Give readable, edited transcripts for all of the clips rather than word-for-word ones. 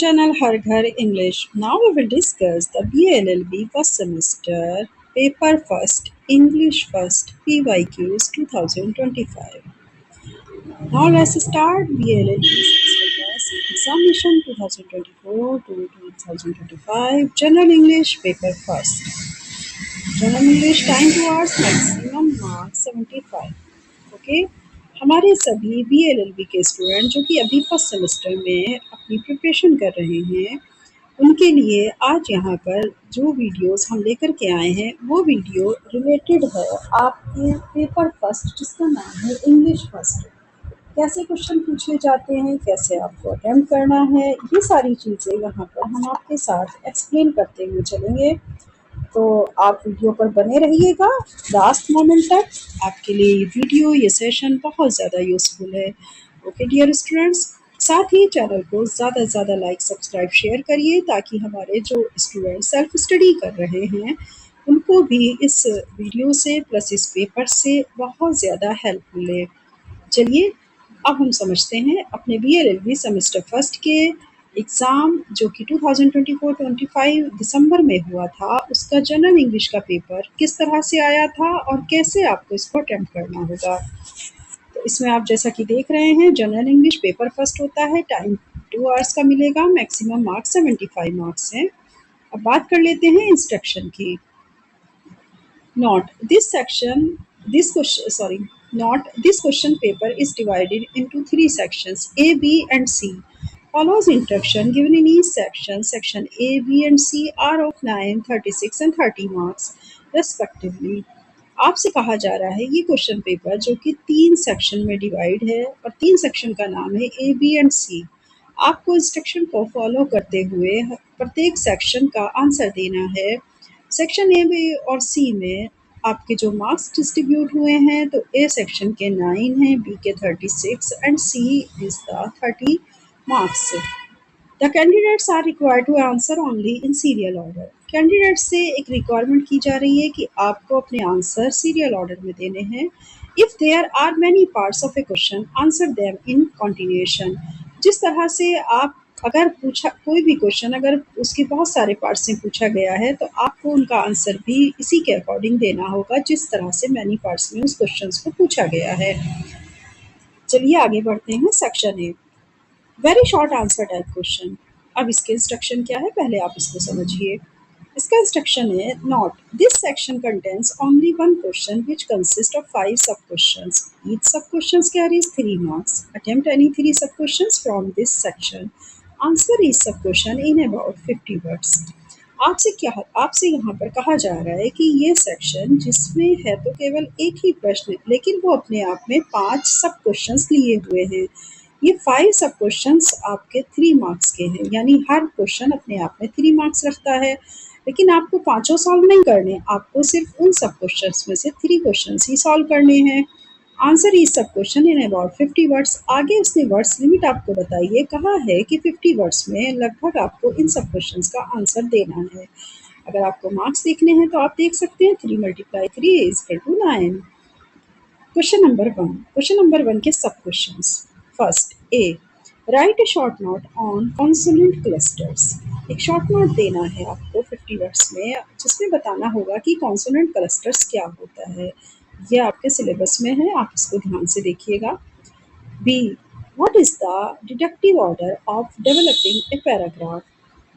channel Har Ghar English. Now we will discuss the BLLB first semester, paper first, English first, PYQs 2025. Now let's start BLLB semester first, examination 2024 to 2025, General English paper first. General English time to hours, maximum marks 75. Okay हमारे सभी BLLB के student जो कि अभी first semester में अपनी preparation कर रहे हैं उनके लिए आज यहाँ पर जो वीडियोस हम लेकर के आए हैं वो वीडियो रिलेटेड है आपके पेपर फर्स्ट जिसका नाम है इंग्लिश फर्स्ट। कैसे क्वेश्चन पूछे जाते हैं, कैसे आपको अटेम्प्ट करना है, ये सारी चीज़ें यहाँ पर हम आपके साथ एक्सप्लेन करते हुए चलेंगे। तो आप वीडियो पर बने रहिएगा लास्ट मोमेंट तक। आपके लिए ये वीडियो, ये सेशन बहुत ज़्यादा यूज़फुल है। ओके डियर स्टूडेंट्स, साथ ही चैनल को ज़्यादा से ज़्यादा लाइक, सब्सक्राइब, शेयर करिए ताकि हमारे जो स्टूडेंट सेल्फ स्टडी कर रहे हैं उनको भी इस वीडियो से प्लस इस पेपर से बहुत ज़्यादा हेल्प मिले। चलिए अब हम समझते हैं अपने BLLB सेमेस्टर फर्स्ट के एग्ज़ाम जो कि 2024-25 दिसंबर में हुआ था, उसका जनरल इंग्लिश का पेपर किस तरह से आया था और कैसे आपको इसको अटेम्प्ट करना होगा। तो इसमें आप जैसा कि देख रहे हैं जनरल इंग्लिश पेपर फर्स्ट होता है, टाइम 2 आवर्स का मिलेगा, मैक्सिमम मार्क्स 75 मार्क्स हैं। अब बात कर लेते हैं इंस्ट्रक्शन की। Note this question paper is divided into 3 sections A, B and C. Follows instruction given in each section. Section A, B and C are of 9, 36 and 30 marks respectively. आपसे कहा जा रहा है ये क्वेश्चन पेपर जो कि 3 section में divide है और 3 सेक्शन का नाम है A, B एंड C। आपको इंस्ट्रक्शन को फॉलो करते हुए प्रत्येक सेक्शन का आंसर देना है। सेक्शन ए, बी और सी में आपके जो मार्क्स डिस्ट्रीब्यूट हुए हैं तो ए सेक्शन के 9 हैं, बी के 36 and C is the 30 marks. The candidates are required to answer only in serial order. Candidate से एक रिक्वायरमेंट की जा रही है कि आपको अपने आंसर सीरियल ऑर्डर में देने हैं। If there are many parts of a question answer them in continuation. जिस तरह से आप अगर पूछा कोई भी क्वेश्चन अगर उसके बहुत सारे पार्ट से पूछा गया है तो आपको उनका आंसर भी इसी के अकॉर्डिंग देना होगा जिस तरह से मैनी पार्ट्स में उस क्वेश्चन को पूछा गया है। चलिए आगे बढ़ते हैं। Section A, very short answer type question. अब इसके इंस्ट्रक्शन क्या है पहले आप इसको समझिए। इसका इंस्ट्रक्शन है note this section contains only one question which consist of 5 सब questions. Each sub questions carries 3 marks. Attempt any 3 सब questions from this section. Answer each sub question in about 50 words. आपसे यहाँ पर कहा जा रहा है कि ये सेक्शन जिसमें है तो केवल एक ही प्रश्न लेकिन वो अपने आप में 5 सब क्वेश्चंस लिए हुए हैं। ये 5 सब क्वेश्चंस आपके 3 मार्क्स के हैं, यानी हर क्वेश्चन अपने आप में 3 मार्क्स रखता है। लेकिन आपको 5 सॉल्व नहीं करने, आपको सिर्फ उन सब क्वेश्चंस में से 3 क्वेश्चंस ही सॉल्व करने हैं। Answer is sub question in about 50 words. आगे उसने वर्ड्स लिमिट आपको बताइए, कहा है कि 50 वर्ड्स में लगभग आपको इन सब क्वेश्चंस का आंसर देना है। अगर आपको मार्क्स देखने हैं तो आप देख सकते हैं 3 × 3 = 9। क्वेश्चन नंबर 1 के सब questions. First A, right a short note on consonant clusters. एक शॉर्ट नोट देना है आपको 50 वर्ड्स में जिसमें बताना होगा कि कॉन्सोनेंट क्लस्टर्स क्या होता है। ये आपके सिलेबस में है, आप इसको ध्यान से देखिएगा। B, what is the deductive order of developing a paragraph.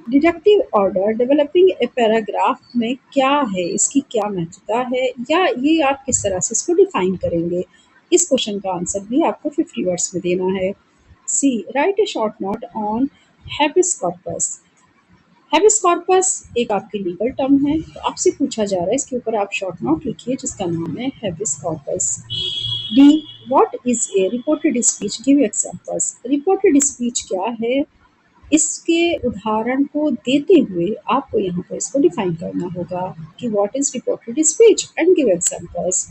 Deductive order developing a paragraph में क्या है, इसकी क्या महत्वता है या ये आप किस तरह से इसको डिफाइन करेंगे। इस क्वेश्चन का आंसर भी आपको 50 वर्ड्स में देना है। C, write a short note on habeas corpus. Habeas corpus एक आपकी लीगल टर्म है, तो आपसे पूछा जा रहा है इसके ऊपर आप शॉर्ट नोट लिखिए जिसका नाम है habeas corpus. D, what is a reported speech, give examples. Reported speech क्या है, इसके उदाहरण को देते हुए आपको यहाँ पर इसको डिफाइन करना होगा कि what is reported speech and give examples.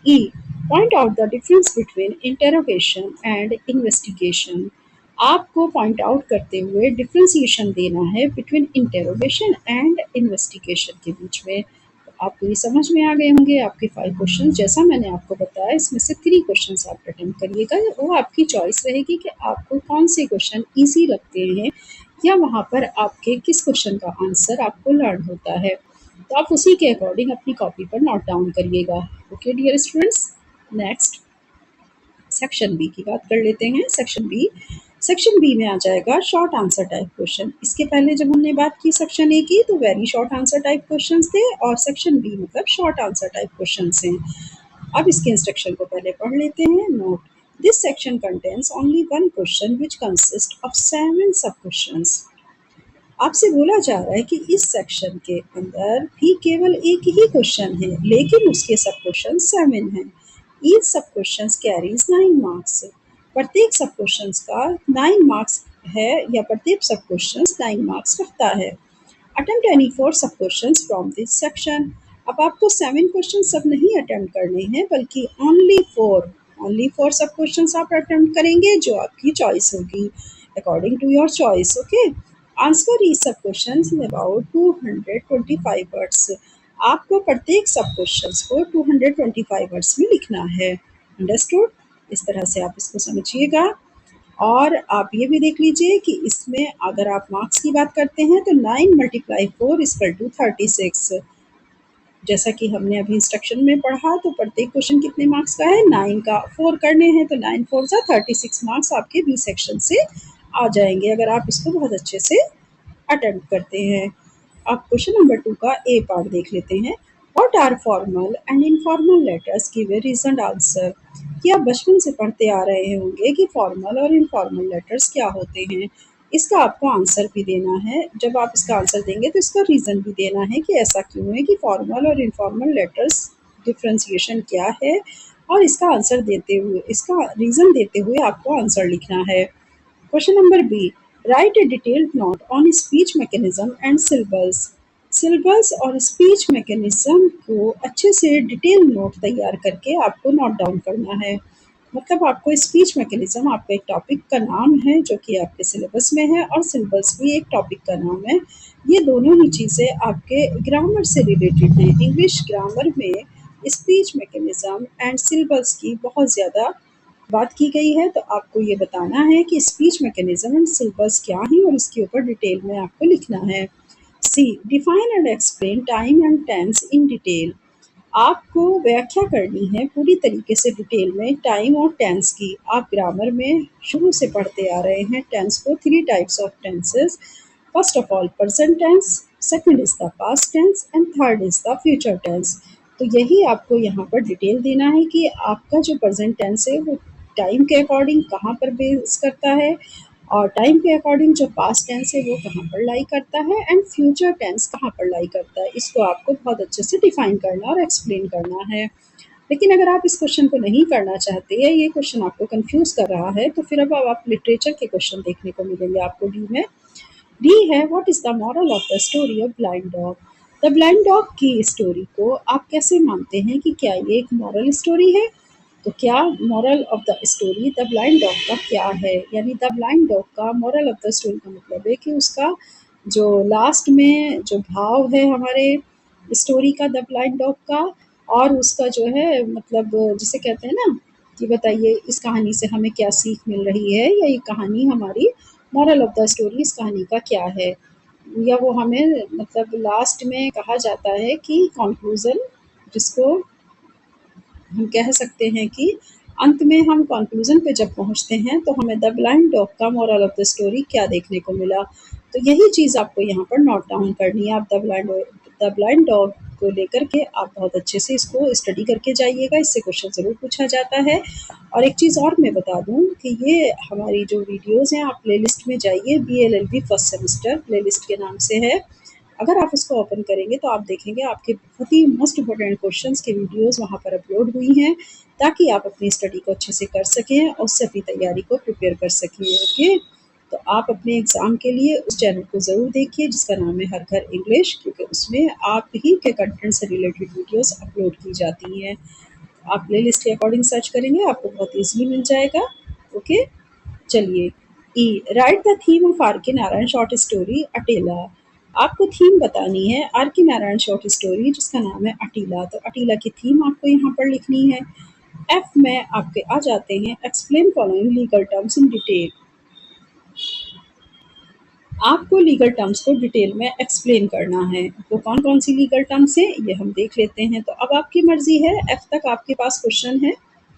E, point out the difference between interrogation and investigation. आपको पॉइंट आउट करते हुए डिफ्रेंसिएशन देना है बिटवीन इंटेरोगेशन एंड इन्वेस्टिगेशन के बीच में। तो आपको ये समझ में आ गए होंगे आपके 5 क्वेश्चन। जैसा मैंने आपको बताया इसमें से 3 क्वेश्चन आप अटेम्प्ट करिएगा, वो आपकी चॉइस रहेगी कि आपको कौन से क्वेश्चन ईजी लगते हैं या वहाँ पर आपके किस क्वेश्चन का आंसर आपको लर्न होता है। तो आप उसी के अकॉर्डिंग अपनी कॉपी पर नोट डाउन करिएगा। Okay dear students, next section B की बात कर लेते हैं। सेक्शन बी में आ जाएगा शॉर्ट आंसर टाइप क्वेश्चन। इसके पहले जब हमने बात की सेक्शन ए की तो very short answer type questions थे, और सेक्शन बी मतलब शॉर्ट आंसर टाइप क्वेश्चंस हैं। अब इसके इंस्ट्रक्शन को पहले पढ़ लेते हैं। Note, this section contains only one question which consist of 7 सब क्वेश्चंस। आपसे बोला जा रहा है कि इस सेक्शन के अंदर भी केवल एक ही क्वेश्चन है, लेकिन उसके सब क्वेश्चन 7 हैं। Each sub question carries 9 marks. प्रत्येक सब क्वेश्चन का 9 मार्क्स है, या प्रत्येक सब क्वेश्चन 9 मार्क्स रखता है। अटेम्प्ट एनी 4 सब क्वेश्चन फ्रॉम दिस सेक्शन। अब आपको 7 क्वेश्चन सब नहीं अटेम्प्ट करने हैं, बल्कि ओनली 4 सब क्वेश्चन आप अटेम्प्ट करेंगे, जो आपकी चॉइस होगी, according to your choice. Okay, answer is sub question in about 225 words. आपको प्रत्येक सब क्वेश्चन को 225 वर्ड्स में लिखना है। अंडरस्टूड? इस तरह से आप इसको समझिएगा। और आप ये भी देख लीजिए कि इसमें अगर आप मार्क्स की बात करते हैं तो 9 × 4 = 36। जैसा कि हमने अभी इंस्ट्रक्शन में पढ़ा, तो प्रत्येक क्वेश्चन कितने मार्क्स का है, 9 का 4 करने हैं, तो 9 4 जा 36 मार्क्स आपके बी सेक्शन से आ जाएंगे, अगर आप इसको बहुत अच्छे से अटेम्प्ट करते हैं। अब क्वेश्चन नंबर 2 का ए पार्ट देख लेते हैं। What are formal and informal letters, give a reason answer. कि आप बचपन से पढ़ते आ रहे होंगे कि फॉर्मल और इनफॉर्मल लेटर्स क्या होते हैं। इसका आपको आंसर भी देना है। जब आप इसका आंसर देंगे तो इसका रीज़न भी देना है कि ऐसा क्यों है, कि फॉर्मल और इनफॉर्मल लेटर्स डिफ्रेंसिएशन क्या है, और इसका आंसर देते हुए, इसका रीज़न देते हुए आपको आंसर लिखना है। Question number B, write a detailed note on speech mechanism and syllabus. Syllabus और स्पीच मैकेनिज्म को अच्छे से डिटेल नोट तैयार करके आपको नोट डाउन करना है। मतलब आपको स्पीच मैकेनिज्म आपका एक टॉपिक का नाम है, जो कि आपके सिलेबस में है, और सिलेबस भी एक टॉपिक का नाम है। ये दोनों ही चीज़ें आपके ग्रामर से रिलेटेड हैं। इंग्लिश ग्रामर में स्पीच मैकेनिज्म एंड सिलेबस की बहुत ज़्यादा बात की गई है, तो आपको ये बताना है कि स्पीच मैकेनिज्म एंड सिलेबस क्या है, और इसके ऊपर डिटेल में आपको लिखना है। C, define and explain time and tense in detail. आपको व्याख्या करनी है पूरी तरीके से डिटेल में टाइम और टेंस की। आप ग्रामर में शुरू से पढ़ते आ रहे हैं टेंस को, 3 types of tenses. First of all present tense, second is the past tense, and third is the future tense. तो यही आपको यहाँ पर डिटेल देना है कि आपका जो प्रेजेंट टेंस है वो टाइम के अकॉर्डिंग कहाँ पर बेस करता है, और टाइम के अकॉर्डिंग जो पास्ट टेंस है वो कहाँ पर लाई करता है, एंड फ्यूचर टेंस कहाँ पर लाई करता है। इसको आपको बहुत अच्छे से डिफाइन करना और एक्सप्लेन करना है। लेकिन अगर आप इस क्वेश्चन को नहीं करना चाहते, या ये क्वेश्चन आपको कंफ्यूज कर रहा है, तो फिर अब आप लिटरेचर के क्वेश्चन देखने को मिलेंगे आपको डी में। डी है, what is the moral of the story of blind dog. The blind dog की स्टोरी को आप कैसे मानते हैं कि क्या ये एक मॉरल स्टोरी है। तो क्या moral of the story the blind dog का क्या है, यानी द ब्लाइंड डॉग का मॉरल ऑफ द स्टोरी का मतलब है कि उसका जो लास्ट में जो भाव है हमारे स्टोरी का, द ब्लाइंड डॉग का, और उसका जो है मतलब जिसे कहते हैं ना, कि बताइए इस कहानी से हमें क्या सीख मिल रही है, या ये कहानी हमारी मॉरल ऑफ द स्टोरी इस कहानी का क्या है, या वो हमें मतलब लास्ट में कहा जाता है कि कंक्लूजन, जिसको हम कह सकते हैं कि अंत में हम कंक्लूजन पे जब पहुंचते हैं तो हमें द ब्लाइंड डॉग का मोरल ऑफ द स्टोरी क्या देखने को मिला। तो यही चीज़ आपको यहाँ पर नोट डाउन करनी है। आप द ब्लाइंड डॉग को लेकर के आप बहुत अच्छे से इसको स्टडी करके जाइएगा, इससे क्वेश्चन ज़रूर पूछा जाता है। और एक चीज़ और मैं बता दूं कि ये हमारी जो वीडियोज़ हैं, आप प्लेलिस्ट में जाइए, BLLB फर्स्ट सेमेस्टर प्लेलिस्ट के नाम से है। अगर आप उसको ओपन करेंगे तो आप देखेंगे आपके बहुत ही मोस्ट इम्पोर्टेंट क्वेश्चंस की वीडियोस वहाँ पर अपलोड हुई हैं, ताकि आप अपनी स्टडी को अच्छे से कर सकें और उससे अपनी तैयारी को प्रिपेयर कर सकें। ओके, तो आप अपने एग्ज़ाम के लिए उस चैनल को ज़रूर देखिए जिसका नाम है हर घर इंग्लिश, क्योंकि उसमें आप ही के कंटेंट से रिलेटेड वीडियोस अपलोड की जाती हैं। आप प्ले लिस्ट के अकॉर्डिंग सर्च करेंगे, आपको बहुत ईजिली मिल जाएगा। ओके, चलिए। E, write the theme of R K Narayan short story अटेला। आपको थीम बतानी है are K Narayan short story जिसका नाम है अटीला। तो अटीला की थीम आपको यहाँ पर लिखनी है। एफ में आपके आ जाते हैं explain following legal terms in detail. आपको लीगल टर्म्स को डिटेल में एक्सप्लेन करना है। वो कौन कौन सी लीगल टर्म्स हैं ये हम देख लेते हैं। तो अब आपकी मर्जी है, एफ तक आपके पास क्वेश्चन है,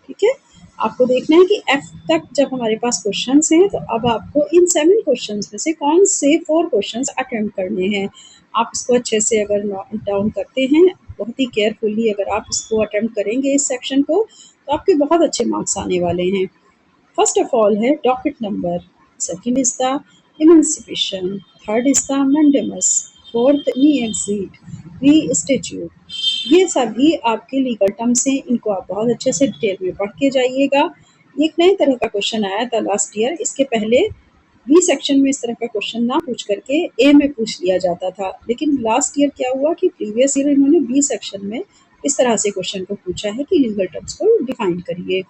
ठीक है। आपको देखना है कि एफ तक जब हमारे पास क्वेश्चन हैं तो अब आपको इन 7 क्वेश्चन में से कौन से 4 क्वेश्चन अटेम्प्ट करने हैं। आप इसको अच्छे से अगर नोट डाउन करते हैं, बहुत ही केयरफुली अगर आप इसको अटेम्प्ट करेंगे इस सेक्शन को, तो आपके बहुत अच्छे मार्क्स आने वाले हैं। First of all है docket number, second is the emancipation, third is the mandamus, fourth knee exit, re-statute। ये सभी आपके लीगल टर्म्स हैं, इनको आप बहुत अच्छे से डिटेल में पढ़ के जाइएगा। ये एक नए तरह का क्वेश्चन आया था लास्ट ईयर, इसके पहले बी सेक्शन में इस तरह का क्वेश्चन ना पूछ करके ए में पूछ लिया जाता था, लेकिन लास्ट ईयर क्या हुआ कि प्रीवियस ईयर इन्होंने बी सेक्शन में इस तरह से क्वेश्चन को पूछा है कि लीगल टर्म्स को डिफाइन करिए।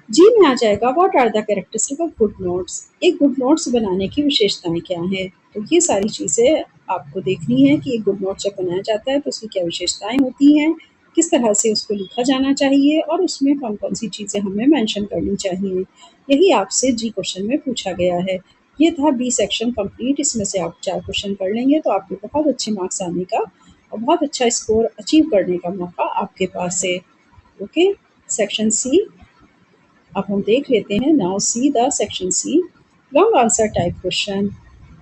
जी में आ जाएगा what are the characteristic of good notes. एक गुड नोट्स बनाने की विशेषताएं क्या हैं। तो ये सारी चीज़ें आपको देखनी है कि एक गुड नोट जब बनाया जाता है तो उसकी क्या विशेषताएं होती हैं, किस तरह से उसको लिखा जाना चाहिए और उसमें कौन कौन सी चीज़ें हमें मेंशन करनी चाहिए। यही आपसे जी क्वेश्चन में पूछा गया है। ये था बी सेक्शन कंप्लीट। इसमें से आप 4 क्वेश्चन कर लेंगे तो आपको बहुत अच्छे मार्क्स आने का और बहुत अच्छा स्कोर अचीव करने का मौका आपके पास है। ओके, सेक्शन सी अब हम देख लेते हैं। Now see the section C long answer type question.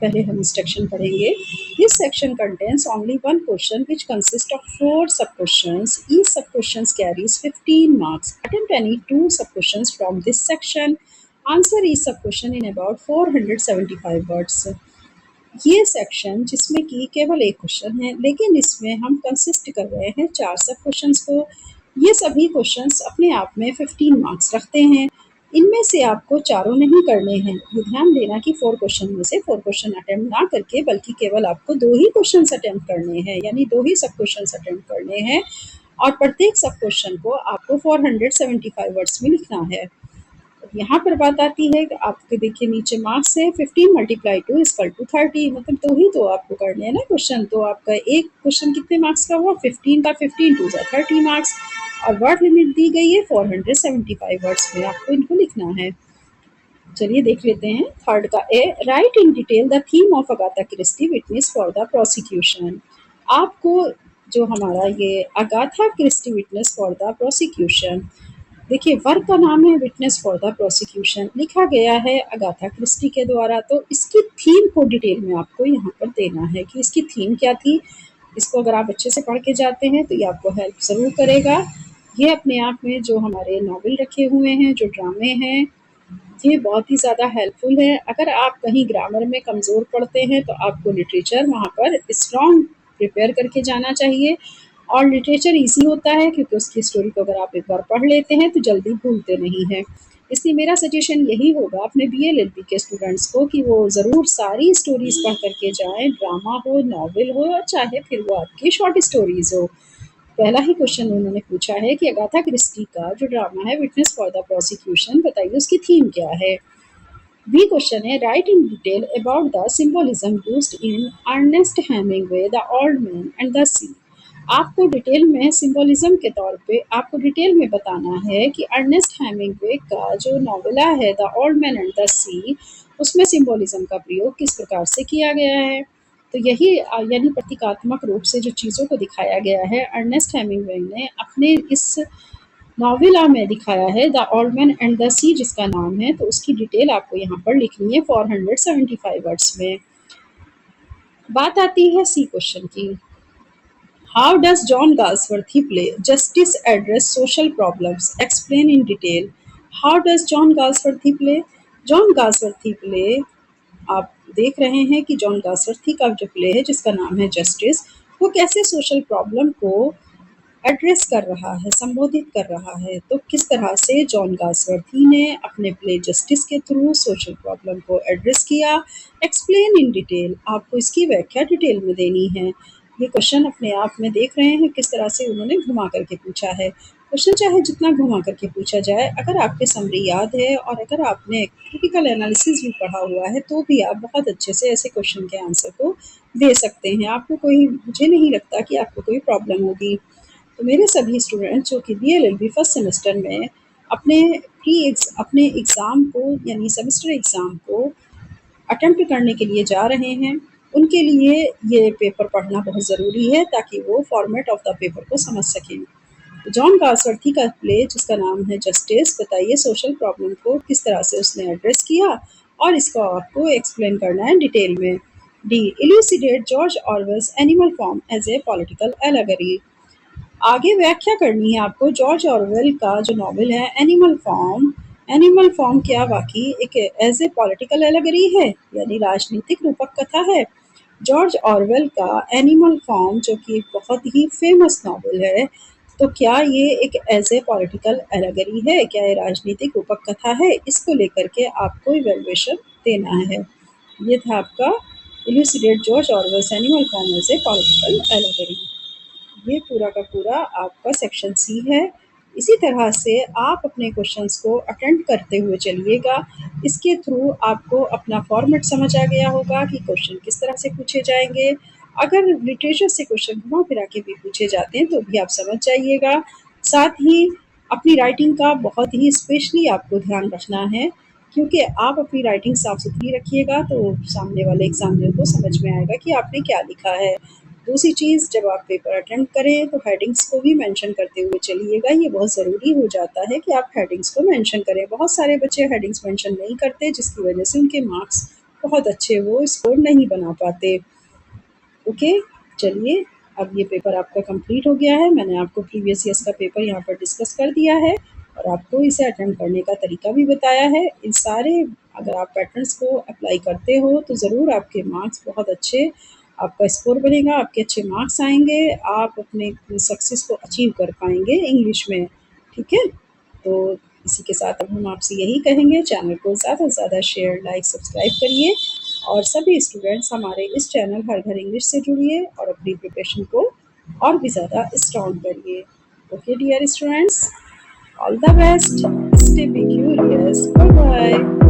पहले हम इंस्ट्रक्शन पढ़ेंगे। This section contains only one question which consist of 4 sub questions. Each sub questions carries 15 marks. Attempt any 2 sub questions from this section. Answer each sub question in about 475 words. ये section जिसमें कि केवल एक question है, लेकिन इसमें हम consist कर रहे हैं 4 सब क्वेश्चंस को। ये सभी क्वेश्चंस अपने आप में 15 मार्क्स रखते हैं। इनमें से आपको चारों नहीं करने हैं। ये ध्यान देना कि 4 क्वेश्चन में से 4 क्वेश्चन अटेम्प्ट ना करके बल्कि केवल आपको 2 ही क्वेश्चन अटेम्प्ट करने हैं, यानी 2 ही सब क्वेश्चन अटेम्प्ट करने हैं और प्रत्येक सब क्वेश्चन को आपको 475 वर्ड्स में लिखना है। यहाँ पर बात आती है कि आपके देखिए नीचे मार्क्स है 15 मल्टीप्लाई 2 इक्वल टू 30, मतलब 2 ही तो आपको करने हैं ना क्वेश्चन। तो आपका एक क्वेश्चन कितने मार्क्स का हुआ, 15 का 15 टू 30 मार्क्स। और वर्ड लिमिट दी गई है 475 वर्ड्स में आपको इनको लिखना है। चलिए देख लेते हैं थर्ड का A, write in detail the theme of Agatha Christie witness for the prosecution. आपको जो हमारा ये Agatha Christie witness for the prosecution, देखिए वर्क का नाम है विटनेस फॉर द प्रोसिक्यूशन, लिखा गया है अगाथा क्रिस्टी के द्वारा। तो इसकी थीम को डिटेल में आपको यहाँ पर देना है कि इसकी थीम क्या थी। इसको अगर आप अच्छे से पढ़ के जाते हैं तो ये आपको हेल्प ज़रूर करेगा। ये अपने आप में जो हमारे नॉवल रखे हुए हैं, जो ड्रामे हैं, ये बहुत ही ज़्यादा हेल्पफुल है। अगर आप कहीं ग्रामर में कमज़ोर पढ़ते हैं तो आपको लिटरेचर वहाँ पर स्ट्रॉन्ग प्रिपेयर करके जाना चाहिए। और लिटरेचर इजी होता है क्योंकि उसकी स्टोरी को अगर आप एक बार पढ़ लेते हैं तो जल्दी भूलते नहीं हैं। इसलिए मेरा सजेशन यही होगा अपने BLLB के स्टूडेंट्स को कि वो ज़रूर सारी स्टोरीज़ पढ़ करके जाएँ, ड्रामा हो, नॉवल हो और चाहे फिर वो आपकी शॉर्ट स्टोरीज़ हो। पहला ही क्वेश्चन उन्होंने पूछा है कि अगाथा क्रिस्टी का जो ड्रामा है विटनेस फॉर द प्रोसिक्यूशन, बताइए उसकी थीम क्या है। बी क्वेश्चन है write in detail about the symbolism used in Ernest Hemingway the old man and the sea. आपको डिटेल में सिंबलिज्म के तौर पे आपको डिटेल में बताना है कि अर्नेस्ट हेमिंगवे का जो नॉवेला है the old man and the sea, उसमें सिंबलिज्म का प्रयोग किस प्रकार से किया गया है। तो यही यानी प्रतीकात्मक रूप से जो चीज़ों को दिखाया गया है अर्नेस्ट हेमिंगवे ने अपने इस नॉवेला में दिखाया है the old man and the sea जिसका नाम है। तो उसकी डिटेल आपको यहाँ पर लिखनी है 475 वर्ड्स में। बात आती है सी क्वेश्चन की। How does John Galsworthy play justice address social problems, explain in detail. How does John Galsworthy play, John Galsworthy play, आप देख रहे हैं कि जॉन गाल्सवर्थी का जो प्ले है जिसका नाम है जस्टिस, वो कैसे सोशल प्रॉब्लम को एड्रेस कर रहा है, संबोधित कर रहा है। तो किस तरह से जॉन गाल्सवर्थी ने अपने प्ले जस्टिस के थ्रू सोशल प्रॉब्लम को एड्रेस किया, एक्सप्लेन इन डिटेल, आपको इसकी व्याख्या डिटेल में देनी है। ये क्वेश्चन अपने आप में देख रहे हैं किस तरह से उन्होंने घुमा करके पूछा है। क्वेश्चन चाहे जितना घुमा करके पूछा जाए, अगर आपके समरी याद है और अगर आपने क्रिटिकल एनालिसिस भी पढ़ा हुआ है तो भी आप बहुत अच्छे से ऐसे क्वेश्चन के आंसर को दे सकते हैं। आपको कोई, मुझे नहीं लगता कि आपको कोई प्रॉब्लम होगी। तो मेरे सभी स्टूडेंट्स जो कि BLLB फर्स्ट सेमेस्टर में अपने एग्ज़ाम को यानी सेमेस्टर एग्ज़ाम को अटेम्प्ट करने के लिए जा रहे हैं उनके लिए ये पेपर पढ़ना बहुत ज़रूरी है ताकि वो फॉर्मेट ऑफ द पेपर को समझ सकें। जॉन गासवर्दी का प्ले जिसका नाम है जस्टिस, बताइए सोशल प्रॉब्लम को किस तरह से उसने एड्रेस किया और इसको आपको एक्सप्लेन करना है डिटेल में। D, elucidate George Orwell's Animal Farm as a political allegory. आगे व्याख्या करनी है आपको जॉर्ज ऑरवेल का जो नॉवेल है एनिमल फॉर्म। एनिमल फॉर्म क्या वाकई एक एज ए पॉलिटिकल एलेगरी है, यानी राजनीतिक रूपक कथा है। जॉर्ज ऑरवेल का एनिमल फॉर्म जो कि एक बहुत ही फेमस नॉवेल है, तो क्या ये एक एज ए पॉलिटिकल एलेगरी है, क्या ये राजनीतिक रूपक कथा है, इसको लेकर के आपको इवेल्युएशन देना है। ये था आपका elucidate George Orwell's Animal Farm as a political allegory. ये पूरा का पूरा आपका सेक्शन सी है। इसी तरह से आप अपने क्वेश्चंस को अटेंड करते हुए चलिएगा। इसके थ्रू आपको अपना फॉर्मेट समझ आ गया होगा कि क्वेश्चन किस तरह से पूछे जाएंगे। अगर लिटरेचर से क्वेश्चन घुमा फिरा के भी पूछे जाते हैं तो भी आप समझ जाइएगा। साथ ही अपनी राइटिंग का बहुत ही स्पेशली आपको ध्यान रखना है, क्योंकि आप अपनी राइटिंग साफ सुथरी रखिएगा तो सामने वाले एग्जामिनर को समझ में आएगा कि आपने क्या लिखा है। दूसरी चीज़, जब आप पेपर अटेम्प्ट करें तो हेडिंग्स को भी मेंशन करते हुए चलिएगा। ये बहुत ज़रूरी हो जाता है कि आप हेडिंग्स को मेंशन करें। बहुत सारे बच्चे हेडिंग्स मेंशन नहीं करते जिसकी वजह से उनके मार्क्स बहुत अच्छे वो स्कोर नहीं बना पाते। ओके, चलिए अब ये पेपर आपका कंप्लीट हो गया है। मैंने आपको प्रीवियस ईयर्स का पेपर यहाँ पर डिस्कस कर दिया है और आपको इसे अटेम्प्ट करने का तरीका भी बताया है। इन सारे अगर आप पैटर्न्स को अप्लाई करते हो तो ज़रूर आपके मार्क्स बहुत अच्छे, आपका स्कोर बनेगा, आपके अच्छे मार्क्स आएंगे, आप अपने सक्सेस को अचीव कर पाएंगे इंग्लिश में। ठीक है, तो इसी के साथ अब हम आपसे यही कहेंगे, चैनल को ज़्यादा से ज़्यादा शेयर, लाइक, सब्सक्राइब करिए और सभी स्टूडेंट्स हमारे इस चैनल हर घर इंग्लिश से जुड़िए और अपनी प्रिपरेशन को और भी ज़्यादा स्ट्रॉन्ग करिए। Okay dear students, all the best, stay be curious, bye bye.